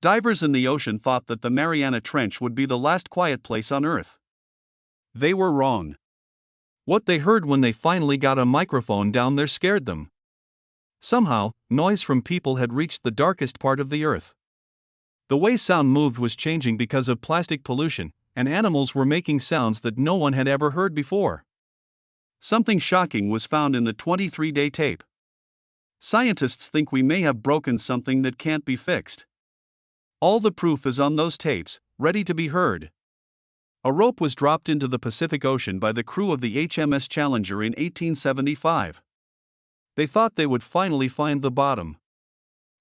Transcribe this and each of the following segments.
Divers in the ocean thought that the Mariana Trench would be the last quiet place on Earth. They were wrong. What they heard when they finally got a microphone down there scared them. Somehow, noise from people had reached the darkest part of the Earth. The way sound moved was changing because of plastic pollution, and animals were making sounds that no one had ever heard before. Something shocking was found in the 23-day tape. Scientists think we may have broken something that can't be fixed. All the proof is on those tapes, ready to be heard. A rope was dropped into the Pacific Ocean by the crew of the HMS Challenger in 1875. They thought they would finally find the bottom.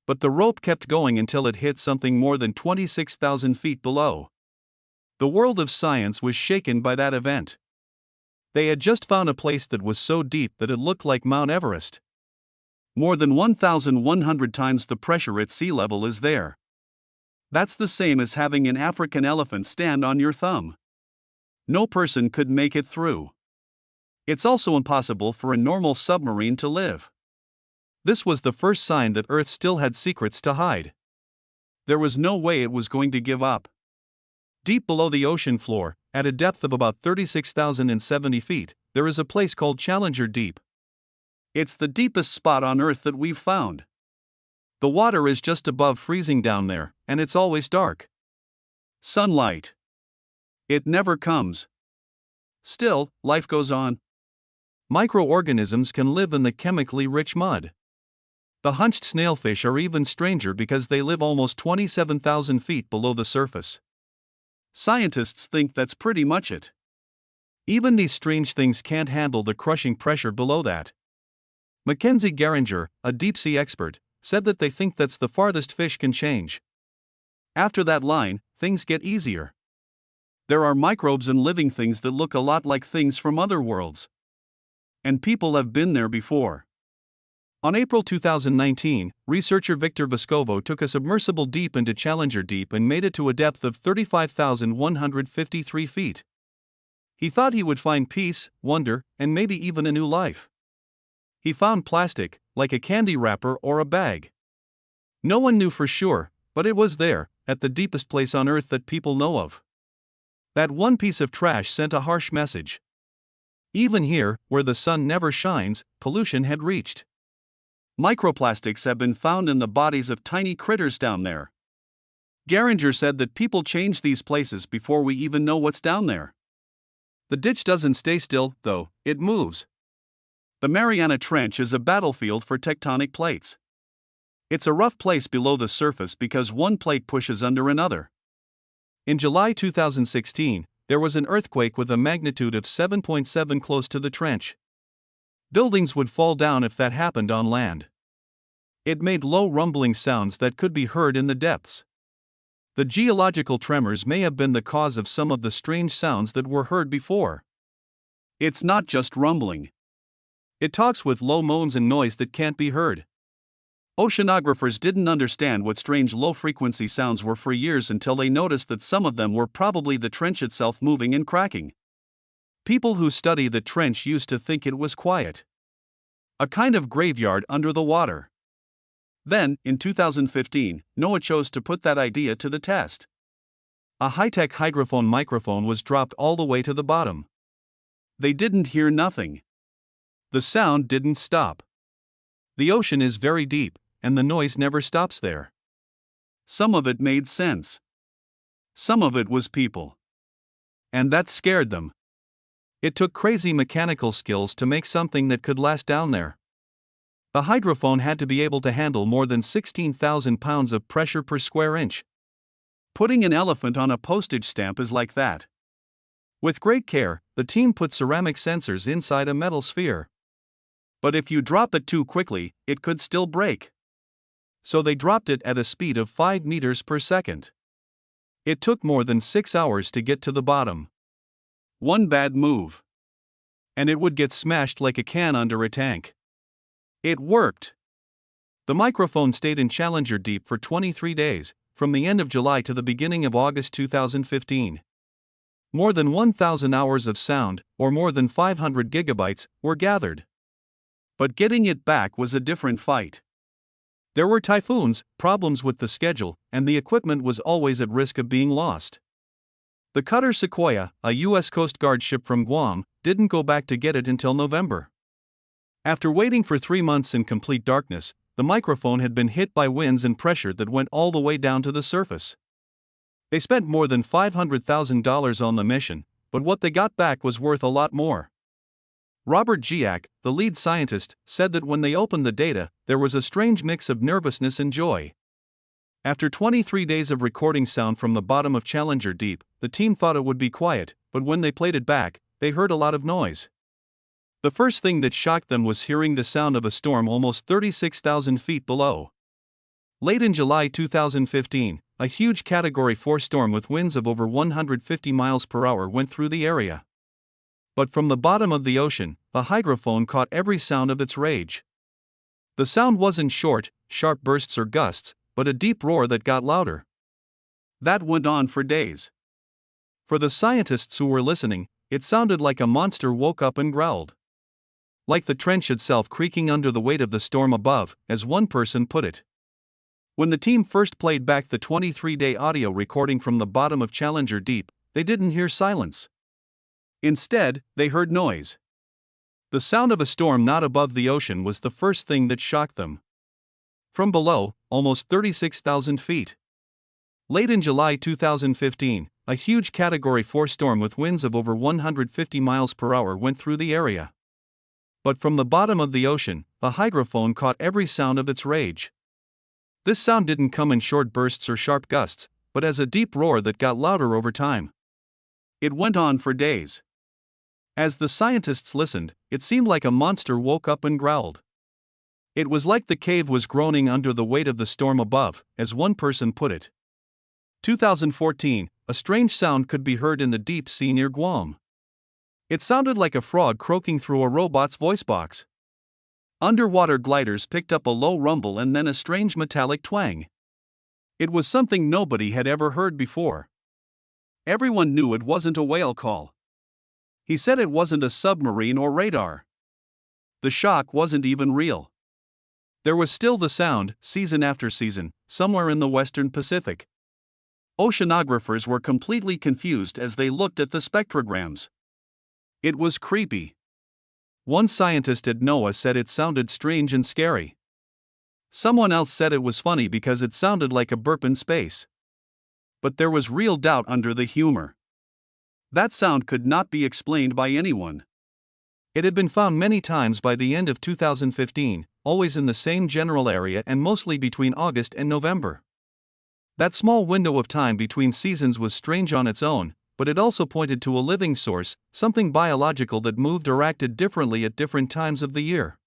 But the rope kept going until it hit something more than 26,000 feet below. The world of science was shaken by that event. They had just found a place that was so deep that it looked like Mount Everest. More than 1,100 times the pressure at sea level is there. That's the same as having an African elephant stand on your thumb. No person could make it through. It's also impossible for a normal submarine to live. This was the first sign that Earth still had secrets to hide. There was no way it was going to give up. Deep below the ocean floor, at a depth of about 36,070 feet, there is a place called Challenger Deep. It's the deepest spot on Earth that we've found. The water is just above freezing down there, and it's always dark. Sunlight. It never comes. Still, life goes on. Microorganisms can live in the chemically rich mud. The hunched snailfish are even stranger because they live almost 27,000 feet below the surface. Scientists think that's pretty much it. Even these strange things can't handle the crushing pressure below that. Mackenzie Geringer, a deep-sea expert, said that they think that's the farthest fish can change. After that line, things get easier. There are microbes and living things that look a lot like things from other worlds. And people have been there before. On April 2019, researcher Victor Vescovo took a submersible deep into Challenger Deep and made it to a depth of 35,153 feet. He thought he would find peace, wonder, and maybe even a new life. He found plastic, like a candy wrapper or a bag. No one knew for sure, but it was there, at the deepest place on Earth that people know of. That one piece of trash sent a harsh message. Even here, where the sun never shines, pollution had reached. Microplastics have been found in the bodies of tiny critters down there. Geringer said that people change these places before we even know what's down there. The ditch doesn't stay still, though, it moves. The Mariana Trench is a battlefield for tectonic plates. It's a rough place below the surface because one plate pushes under another. In July 2016, there was an earthquake with a magnitude of 7.7 close to the trench. Buildings would fall down if that happened on land. It made low rumbling sounds that could be heard in the depths. The geological tremors may have been the cause of some of the strange sounds that were heard before. It's not just rumbling. It talks with low moans and noise that can't be heard. Oceanographers didn't understand what strange low-frequency sounds were for years until they noticed that some of them were probably the trench itself moving and cracking. People who study the trench used to think it was quiet. A kind of graveyard under the water. Then, in 2015, NOAA chose to put that idea to the test. A high-tech hydrophone microphone was dropped all the way to the bottom. They didn't hear nothing. The sound didn't stop. The ocean is very deep, and the noise never stops there. Some of it made sense. Some of it was people. And that scared them. It took crazy mechanical skills to make something that could last down there. The hydrophone had to be able to handle more than 16,000 pounds of pressure per square inch. Putting an elephant on a postage stamp is like that. With great care, the team put ceramic sensors inside a metal sphere. But if you drop it too quickly, it could still break. So they dropped it at a speed of 5 meters per second. It took more than 6 hours to get to the bottom. One bad move, and it would get smashed like a can under a tank. It worked. The microphone stayed in Challenger Deep for 23 days, from the end of July to the beginning of August 2015. More than 1,000 hours of sound, or more than 500 gigabytes, were gathered. But getting it back was a different fight. There were typhoons, problems with the schedule, and the equipment was always at risk of being lost. The cutter Sequoia, a U.S. Coast Guard ship from Guam, didn't go back to get it until November. After waiting for 3 months in complete darkness, the microphone had been hit by winds and pressure that went all the way down to the surface. They spent more than $500,000 on the mission, but what they got back was worth a lot more. Robert Giac, the lead scientist, said that when they opened the data, there was a strange mix of nervousness and joy. After 23 days of recording sound from the bottom of Challenger Deep, the team thought it would be quiet, but when they played it back, they heard a lot of noise. The first thing that shocked them was hearing the sound of a storm almost 36,000 feet below. Late in July 2015, a huge Category 4 storm with winds of over 150 miles per hour went through the area. But from the bottom of the ocean, the hydrophone caught every sound of its rage. The sound wasn't short, sharp bursts or gusts, but a deep roar that got louder. That went on for days. For the scientists who were listening, it sounded like a monster woke up and growled. Like the trench itself creaking under the weight of the storm above, as one person put it. When the team first played back the 23-day audio recording from the bottom of Challenger Deep, they didn't hear silence. Instead, they heard noise. The sound of a storm not above the ocean was the first thing that shocked them. From below, almost 36,000 feet. Late in July 2015, a huge Category 4 storm with winds of over 150 miles per hour went through the area. But from the bottom of the ocean, the hydrophone caught every sound of its rage. This sound didn't come in short bursts or sharp gusts, but as a deep roar that got louder over time. It went on for days. As the scientists listened, it seemed like a monster woke up and growled. It was like the cave was groaning under the weight of the storm above, as one person put it. 2014, a strange sound could be heard in the deep sea near Guam. It sounded like a frog croaking through a robot's voice box. Underwater gliders picked up a low rumble and then a strange metallic twang. It was something nobody had ever heard before. Everyone knew it wasn't a whale call. He said it wasn't a submarine or radar. The shock wasn't even real. There was still the sound, season after season, somewhere in the Western Pacific. Oceanographers were completely confused as they looked at the spectrograms. It was creepy. One scientist at NOAA said it sounded strange and scary. Someone else said it was funny because it sounded like a burp in space. But there was real doubt under the humor. That sound could not be explained by anyone. It had been found many times by the end of 2015, always in the same general area and mostly between August and November. That small window of time between seasons was strange on its own, but it also pointed to a living source, something biological that moved or acted differently at different times of the year.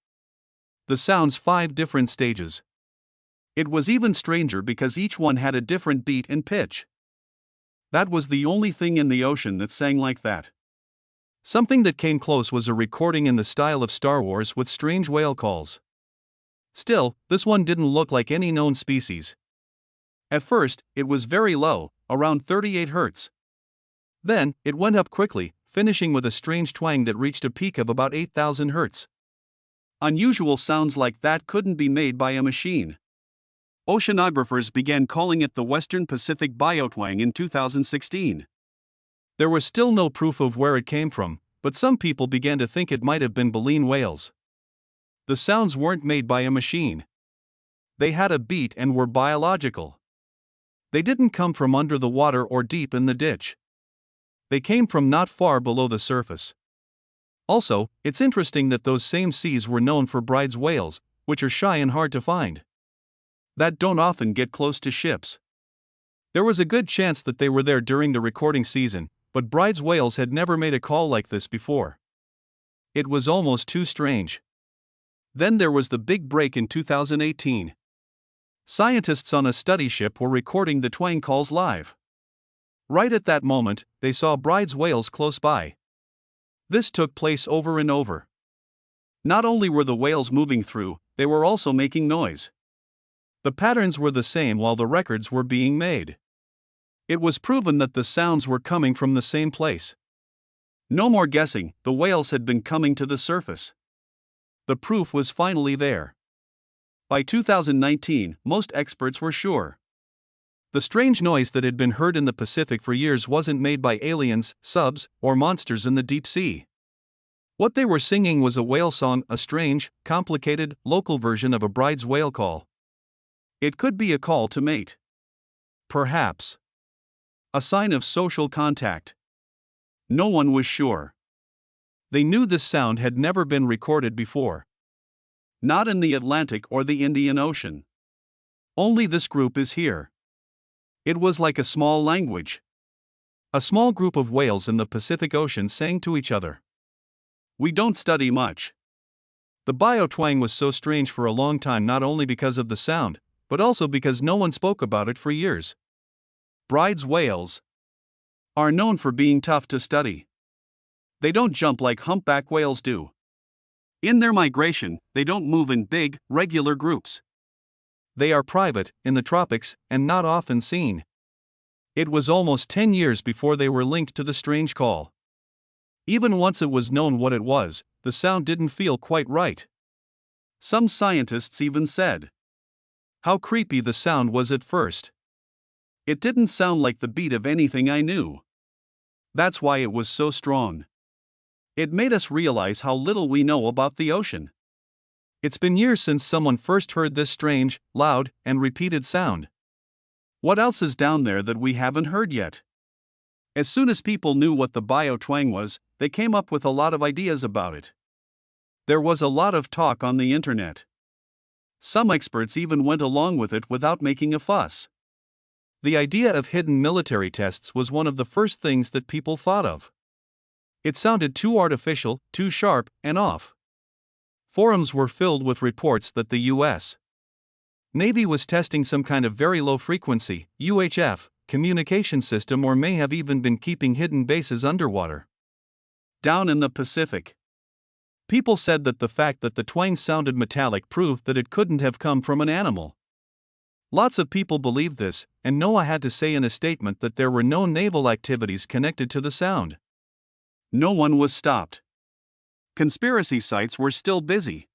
The sound's 5 different stages. It was even stranger because each one had a different beat and pitch. That was the only thing in the ocean that sang like that. Something that came close was a recording in the style of Star Wars with strange whale calls. Still, this one didn't look like any known species. At first, it was very low, around 38 Hz. Then, it went up quickly, finishing with a strange twang that reached a peak of about 8,000 Hz. Unusual sounds like that couldn't be made by a machine. Oceanographers began calling it the Western Pacific Biotwang in 2016. There was still no proof of where it came from, but some people began to think it might have been baleen whales. The sounds weren't made by a machine. They had a beat and were biological. They didn't come from under the water or deep in the ditch. They came from not far below the surface. Also, it's interesting that those same seas were known for bride's whales, which are shy and hard to find. That don't often get close to ships. There was a good chance that they were there during the recording season, but bride's whales had never made a call like this before. It was almost too strange. Then there was the big break in 2018. Scientists on a study ship were recording the twang calls live. Right at that moment, they saw bride's whales close by. This took place over and over. Not only were the whales moving through, they were also making noise. The patterns were the same while the records were being made. It was proven that the sounds were coming from the same place. No more guessing, the whales had been coming to the surface. The proof was finally there. By 2019, most experts were sure. The strange noise that had been heard in the Pacific for years wasn't made by aliens, subs, or monsters in the deep sea. What they were singing was a whale song, a strange, complicated, local version of a bride's whale call. It could be a call to mate. Perhaps a sign of social contact. No one was sure. They knew this sound had never been recorded before. Not in the Atlantic or the Indian Ocean. Only this group is here. It was like a small language. A small group of whales in the Pacific Ocean sang to each other. We don't study much. The biotwang was so strange for a long time, not only because of the sound, but also because no one spoke about it for years. Bride's whales are known for being tough to study. They don't jump like humpback whales do. In their migration, they don't move in big, regular groups. They are private, in the tropics, and not often seen. It was almost 10 years before they were linked to the strange call. Even once it was known what it was, the sound didn't feel quite right. Some scientists even said how creepy the sound was at first. It didn't sound like the beat of anything I knew. That's why it was so strong. It made us realize how little we know about the ocean. It's been years since someone first heard this strange, loud, and repeated sound. What else is down there that we haven't heard yet? As soon as people knew what the biotwang was, they came up with a lot of ideas about it. There was a lot of talk on the internet. Some experts even went along with it without making a fuss. The idea of hidden military tests was one of the first things that people thought of. It sounded too artificial, too sharp, and off. Forums were filled with reports that the U.S. Navy was testing some kind of very low frequency, UHF, communication system, or may have even been keeping hidden bases underwater. Down in the Pacific. People said that the fact that the twang sounded metallic proved that it couldn't have come from an animal. Lots of people believed this, and NOAA had to say in a statement that there were no naval activities connected to the sound. No one was stopped. Conspiracy sites were still busy.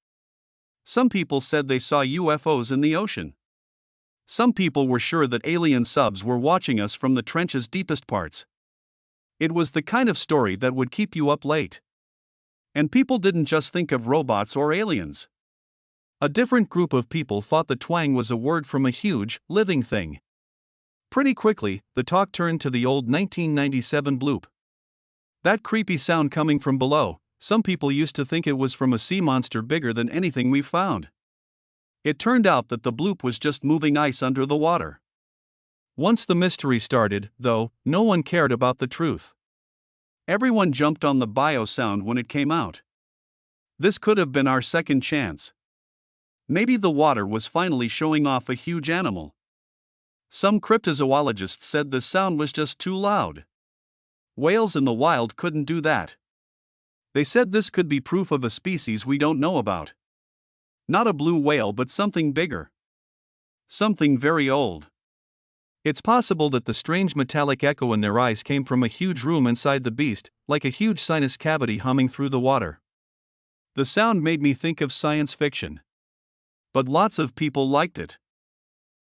Some people said they saw UFOs in the ocean. Some people were sure that alien subs were watching us from the trench's deepest parts. It was the kind of story that would keep you up late. And people didn't just think of robots or aliens. A different group of people thought the twang was a word from a huge, living thing. Pretty quickly, the talk turned to the old 1997 bloop. That creepy sound coming from below. Some people used to think it was from a sea monster bigger than anything we've found. It turned out that the bloop was just moving ice under the water. Once the mystery started, though, no one cared about the truth. Everyone jumped on the bio sound when it came out. This could have been our second chance. Maybe the water was finally showing off a huge animal. Some cryptozoologists said the sound was just too loud. Whales in the wild couldn't do that. They said this could be proof of a species we don't know about. Not a blue whale, but something bigger. Something very old. It's possible that the strange metallic echo in their eyes came from a huge room inside the beast, like a huge sinus cavity humming through the water. The sound made me think of science fiction. But lots of people liked it.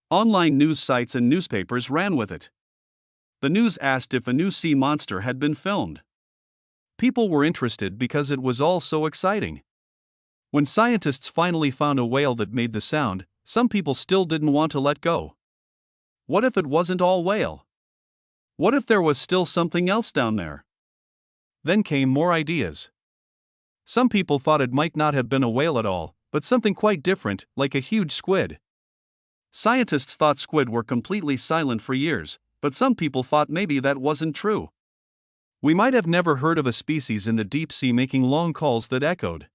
Online news sites and newspapers ran with it. The news asked if a new sea monster had been filmed. People were interested because it was all so exciting. When scientists finally found a whale that made the sound, some people still didn't want to let go. What if it wasn't all whale? What if there was still something else down there? Then came more ideas. Some people thought it might not have been a whale at all, but something quite different, like a huge squid. Scientists thought squid were completely silent for years, but some people thought maybe that wasn't true. We might have never heard of a species in the deep sea making long calls that echoed.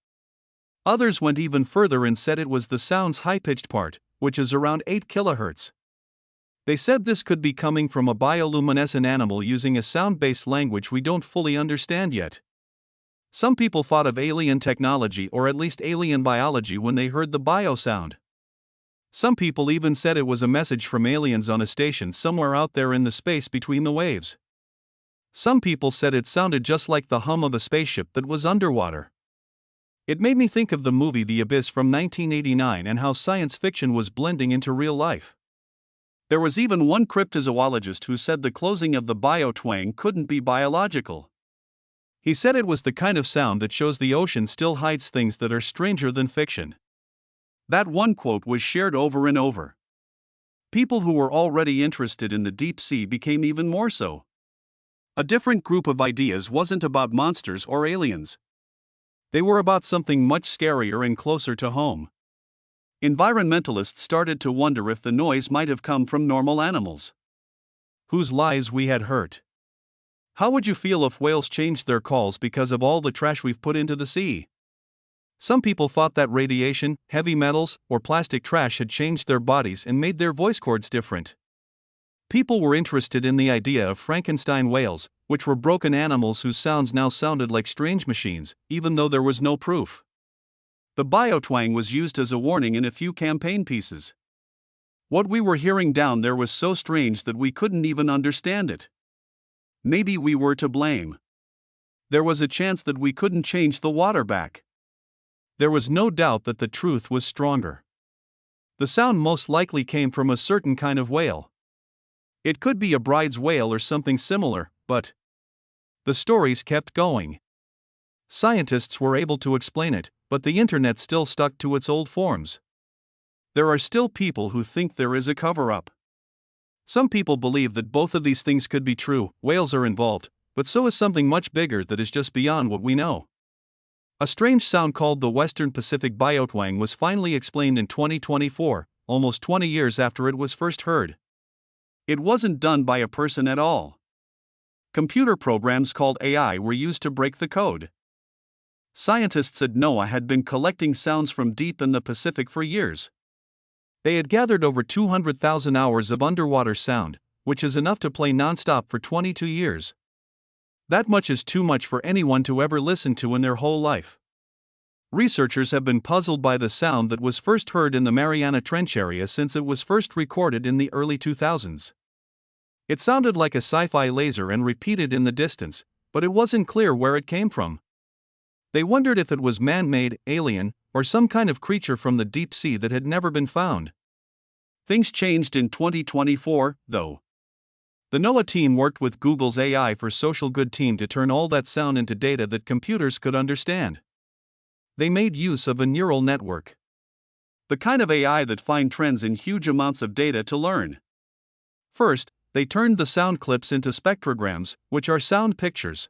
Others went even further and said it was the sound's high-pitched part, which is around 8 kHz. They said this could be coming from a bioluminescent animal using a sound-based language we don't fully understand yet. Some people thought of alien technology or at least alien biology when they heard the bio sound. Some people even said it was a message from aliens on a station somewhere out there in the space between the waves. Some people said it sounded just like the hum of a spaceship that was underwater. It made me think of the movie The Abyss from 1989 and how science fiction was blending into real life. There was even one cryptozoologist who said the closing of the biotwang couldn't be biological. He said it was the kind of sound that shows the ocean still hides things that are stranger than fiction. That one quote was shared over and over. People who were already interested in the deep sea became even more so. A different group of ideas wasn't about monsters or aliens. They were about something much scarier and closer to home. Environmentalists started to wonder if the noise might have come from normal animals whose lives we had hurt. How would you feel if whales changed their calls because of all the trash we've put into the sea? Some people thought that radiation, heavy metals, or plastic trash had changed their bodies and made their voice cords different. People were interested in the idea of Frankenstein whales, which were broken animals whose sounds now sounded like strange machines, even though there was no proof. The biotwang was used as a warning in a few campaign pieces. What we were hearing down there was so strange that we couldn't even understand it. Maybe we were to blame. There was a chance that we couldn't change the water back. There was no doubt that the truth was stronger. The sound most likely came from a certain kind of whale. It could be a bride's whale or something similar, but the stories kept going. Scientists were able to explain it, but the internet still stuck to its old forms. There are still people who think there is a cover-up. Some people believe that both of these things could be true. Whales are involved, but so is something much bigger that is just beyond what we know. A strange sound called the Western Pacific biotwang was finally explained in 2024, almost 20 years after it was first heard. It wasn't done by a person at all. Computer programs called AI were used to break the code. Scientists at NOAA had been collecting sounds from deep in the Pacific for years. They had gathered over 200,000 hours of underwater sound, which is enough to play nonstop for 22 years. That much is too much for anyone to ever listen to in their whole life. Researchers have been puzzled by the sound that was first heard in the Mariana Trench area since it was first recorded in the early 2000s. It sounded like a sci-fi laser and repeated in the distance, but it wasn't clear where it came from. They wondered if it was man-made, alien, or some kind of creature from the deep sea that had never been found. Things changed in 2024, though. The NOAA team worked with Google's AI for Social Good team to turn all that sound into data that computers could understand. They made use of a neural network. The kind of AI that finds trends in huge amounts of data to learn. First, they turned the sound clips into spectrograms, which are sound pictures.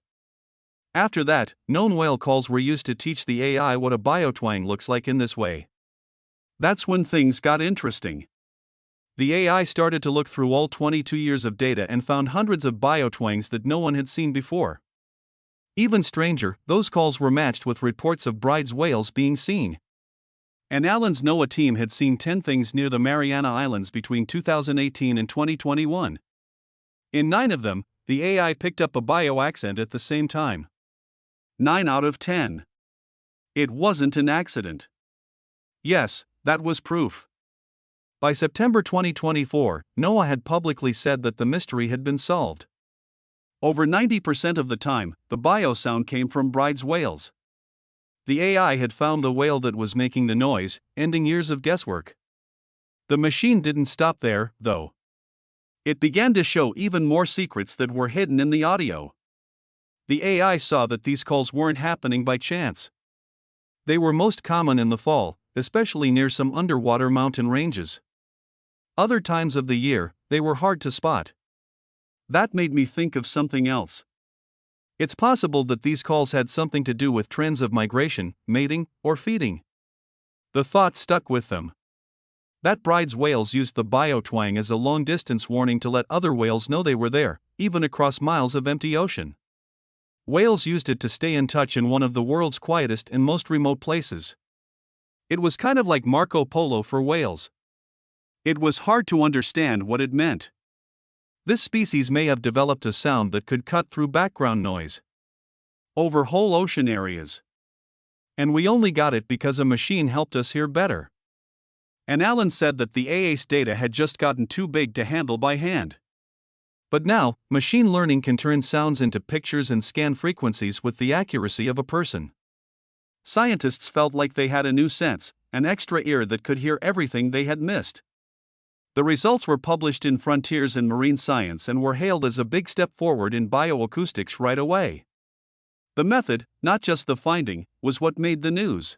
After that, known whale calls were used to teach the AI what a biotwang looks like in this way. That's when things got interesting. The AI started to look through all 22 years of data and found hundreds of biotwangs that no one had seen before. Even stranger, those calls were matched with reports of bride's whales being seen. And Allen's NOAA team had seen 10 things near the Mariana Islands between 2018 and 2021. In 9 of them, the AI picked up a bio accent at the same time. 9 out of 10. It wasn't an accident. Yes, that was proof. By September 2024, NOAA had publicly said that the mystery had been solved. Over 90% of the time, the biosound came from bride's whales. The AI had found the whale that was making the noise, ending years of guesswork. The machine didn't stop there, though. It began to show even more secrets that were hidden in the audio. The AI saw that these calls weren't happening by chance. They were most common in the fall, especially near some underwater mountain ranges. Other times of the year, they were hard to spot. That made me think of something else. It's possible that these calls had something to do with trends of migration, mating, or feeding. The thought stuck with them. That bride's whales used the biotwang as a long-distance warning to let other whales know they were there, even across miles of empty ocean. Whales used it to stay in touch in one of the world's quietest and most remote places. It was kind of like Marco Polo for whales. It was hard to understand what it meant. This species may have developed a sound that could cut through background noise over whole ocean areas. And we only got it because a machine helped us hear better. And Allen said that the AA's data had just gotten too big to handle by hand. But now, machine learning can turn sounds into pictures and scan frequencies with the accuracy of a person. Scientists felt like they had a new sense, an extra ear that could hear everything they had missed. The results were published in Frontiers in Marine Science and were hailed as a big step forward in bioacoustics right away. The method, not just the finding, was what made the news.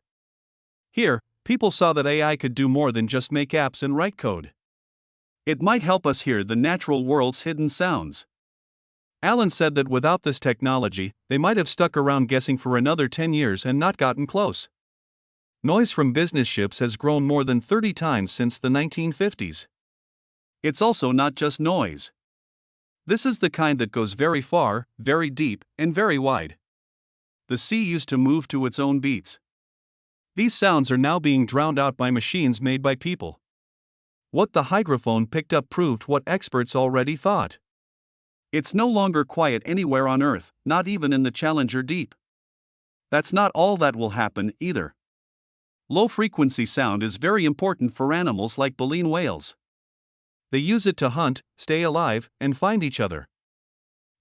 Here, people saw that AI could do more than just make apps and write code. It might help us hear the natural world's hidden sounds. Alan said that without this technology, they might have stuck around guessing for another 10 years and not gotten close. Noise from business ships has grown more than 30 times since the 1950s. It's also not just noise. This is the kind that goes very far, very deep, and very wide. The sea used to move to its own beats. These sounds are now being drowned out by machines made by people. What the hydrophone picked up proved what experts already thought. It's no longer quiet anywhere on Earth, not even in the Challenger Deep. That's not all that will happen, either. Low-frequency sound is very important for animals like baleen whales. They use it to hunt, stay alive, and find each other.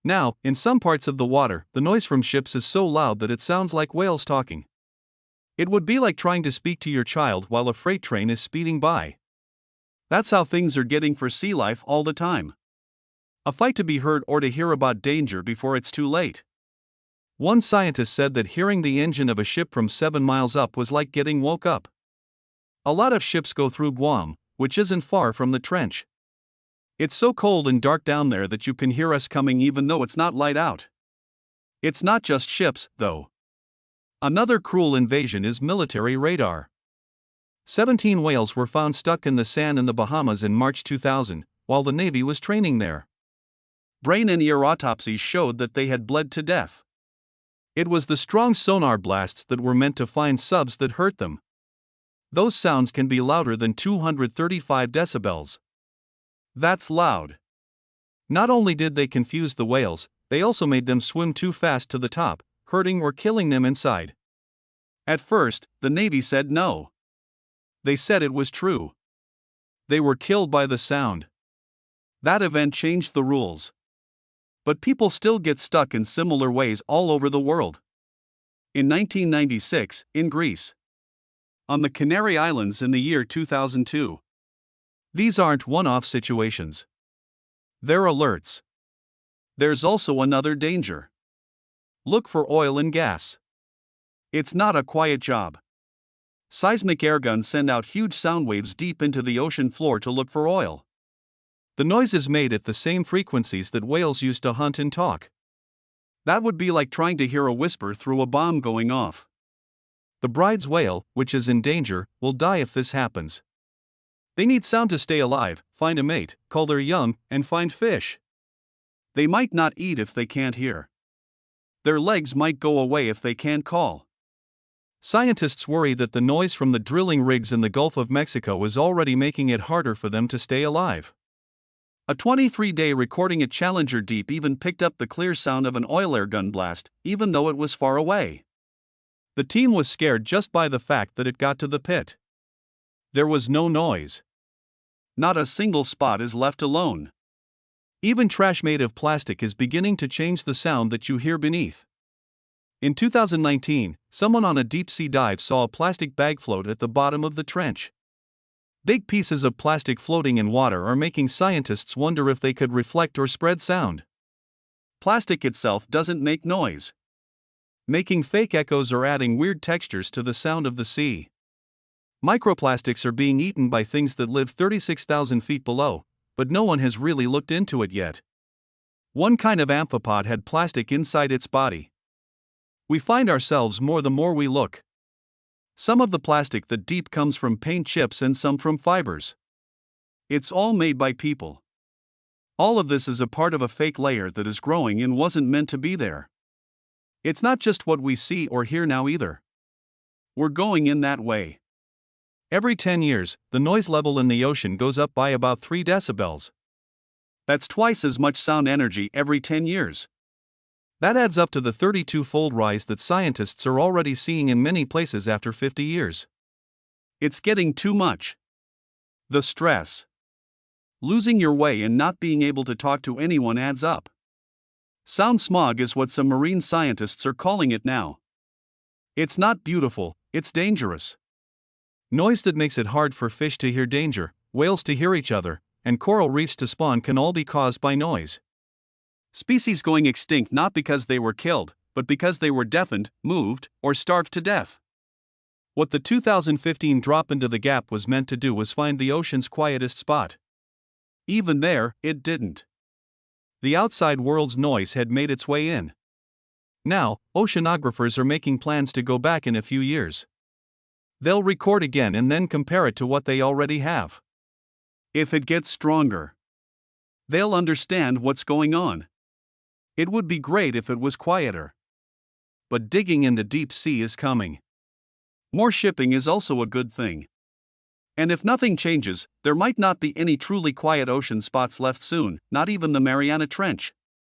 Now, in some parts of the water, the noise from ships is so loud that it sounds like whales talking. It would be like trying to speak to your child while a freight train is speeding by. That's how things are getting for sea life all the time. A fight to be heard or to hear about danger before it's too late. One scientist said that hearing the engine of a ship from 7 miles up was like getting woke up. A lot of ships go through Guam, which isn't far from the trench. It's so cold and dark down there that you can hear us coming even though it's not light out. It's not just ships, though. Another cruel invasion is military radar. 17 whales were found stuck in the sand in the Bahamas in March 2000, while the Navy was training there. Brain and ear autopsies showed that they had bled to death. It was the strong sonar blasts that were meant to find subs that hurt them. Those sounds can be louder than 235 decibels. That's loud. Not only did they confuse the whales, they also made them swim too fast to the top, hurting or killing them inside. At first, the Navy said no. They said it was true. They were killed by the sound. That event changed the rules. But people still get stuck in similar ways all over the world. In 1996, in Greece. On the Canary Islands in the year 2002. These aren't one-off situations. They're alerts. There's also another danger. Look for oil and gas. It's not a quiet job. Seismic airguns send out huge sound waves deep into the ocean floor to look for oil. The noise is made at the same frequencies that whales use to hunt and talk. That would be like trying to hear a whisper through a bomb going off. The bride's whale, which is in danger, will die if this happens. They need sound to stay alive, find a mate, call their young, and find fish. They might not eat if they can't hear. Their legs might go away if they can't call. Scientists worry that the noise from the drilling rigs in the Gulf of Mexico is already making it harder for them to stay alive. A 23-day recording at Challenger Deep even picked up the clear sound of an oil air gun blast, even though it was far away. The team was scared just by the fact that it got to the pit. There was no noise. Not a single spot is left alone. Even trash made of plastic is beginning to change the sound that you hear beneath. In 2019, someone on a deep-sea dive saw a plastic bag float at the bottom of the trench. Big pieces of plastic floating in water are making scientists wonder if they could reflect or spread sound. Plastic itself doesn't make noise. Making fake echoes or adding weird textures to the sound of the sea. Microplastics are being eaten by things that live 36,000 feet below, but no one has really looked into it yet. One kind of amphipod had plastic inside its body. We find ourselves more the more we look. Some of the plastic that deep comes from paint chips and some from fibers. It's all made by people. All of this is a part of a fake layer that is growing and wasn't meant to be there. It's not just what we see or hear now either. We're going in that way. Every 10 years, the noise level in the ocean goes up by about 3 decibels. That's twice as much sound energy every 10 years. That adds up to the 32-fold rise that scientists are already seeing in many places after 50 years. It's getting too much. The stress. Losing your way and not being able to talk to anyone adds up. Sound smog is what some marine scientists are calling it now. It's not beautiful, it's dangerous. Noise that makes it hard for fish to hear danger, whales to hear each other, and coral reefs to spawn can all be caused by noise. Species going extinct not because they were killed, but because they were deafened, moved, or starved to death. What the 2015 drop into the gap was meant to do was find the ocean's quietest spot. Even there, it didn't. The outside world's noise had made its way in. Now, oceanographers are making plans to go back in a few years. They'll record again and then compare it to what they already have. If it gets stronger, they'll understand what's going on. It would be great if it was quieter. But digging in the deep sea is coming. More shipping is also a good thing. And if nothing changes, there might not be any truly quiet ocean spots left soon, not even the Mariana Trench.